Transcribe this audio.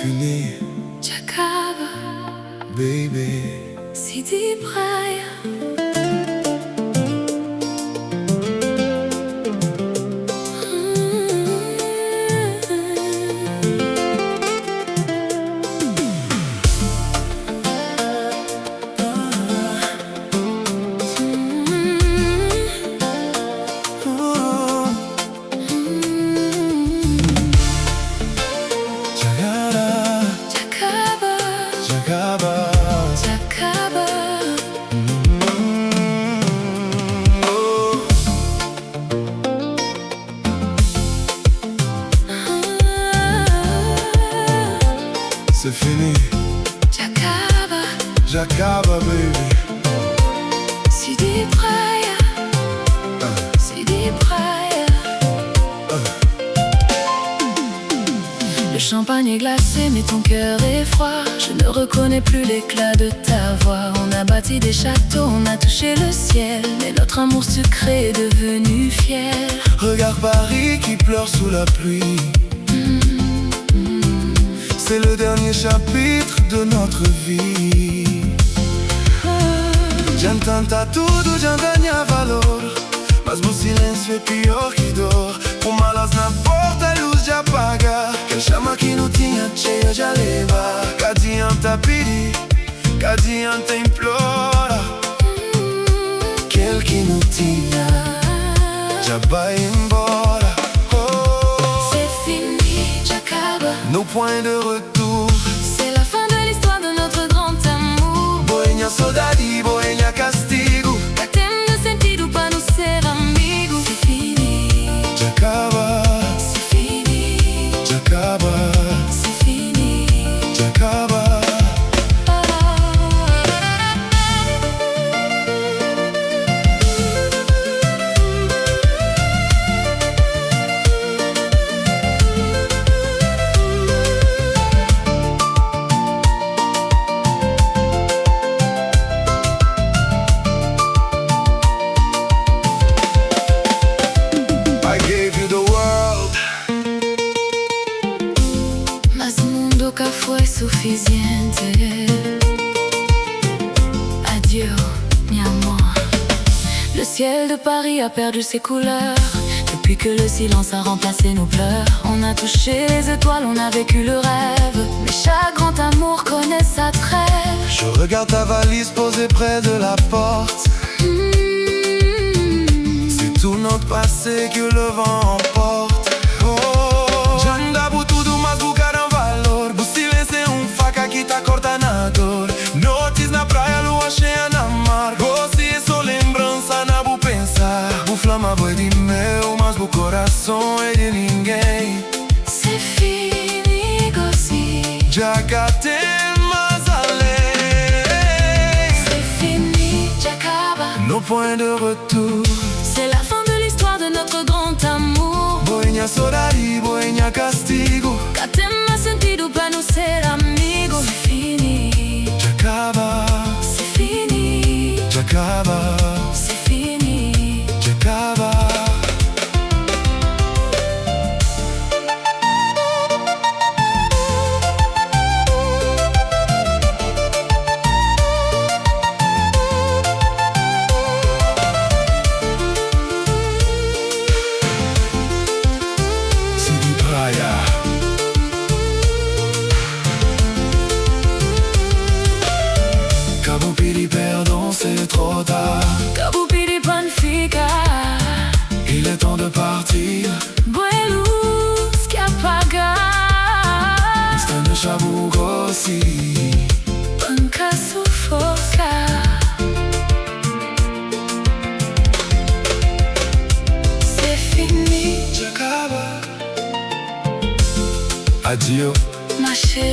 fini, Jakaba, baby. Sidi Braya. Jakaba. Jakaba. C'est fini, Jakaba, Jakaba, baby. Sidi Braya, Sidi Braya. Le champagne est glacé mais ton cœur est froid. Je ne reconnais plus l'éclat de ta voix. On a bâti des châteaux, on a touché le ciel, mais notre amour secret est devenu fier. Regarde Paris qui pleure sous la pluie. C'est le dernier chapitre de notre vie. J'ai tanta tudo, já ganha valor, mas meu silêncio é pior que dor. Uma luz na porta, a luz já apaga. Quem chama que não tinha cheia já leva. Que adianta pedir, que adianta implora. Aquele que não tinha já vai embora. C'est fini, Jakaba. No point de retour. C'est la fin de l'histoire de notre grand amour. Boinha saudade, boinha castigo. Catem de sentido para nos ser amigos. C'est fini, Jakaba, c'est fini, Jakaba, c'est fini. Jakaba. I gave you the world. Mas nunca foi suficiente. Adieu, mi amor. Le ciel de Paris a perdu ses couleurs. Depuis que le silence a remplacé nos pleurs. On a touché les étoiles, on a vécu le rêve. Mais chaque grand amour connaît sa trêve. Je regarde ta valise posée près de la porte. C'est tout notre passé que le vent emporte. Já não dá por tudo, mas buscar um valor. O silêncio é faca que tá cortando a dor. Noites na praia, lua cheia na mar. Você é só lembrança, não vou pensar. O flama boi de meu, mas o coração é de ninguém. C'est fini, Gossi. Já cá tem mais além. C'est fini, Jakaba. No point de retour. C'est la fin de l'histoire de notre grand amour. Boinha saudade, boinha castigo. Catem de sentido para nos ser amigos. C'est fini, Jakaba, c'est fini, Jakaba, c'est fini. Jakaba. Sidi Braya. Cabo pedi perdon, c'est trop tard. Cabo pedi pan ficar. Il est temps de partir. Boa luz que apagar. Está no chabu Gossi. Banca sufocar. C'est fini, Jakaba. Adieu. ma chérie.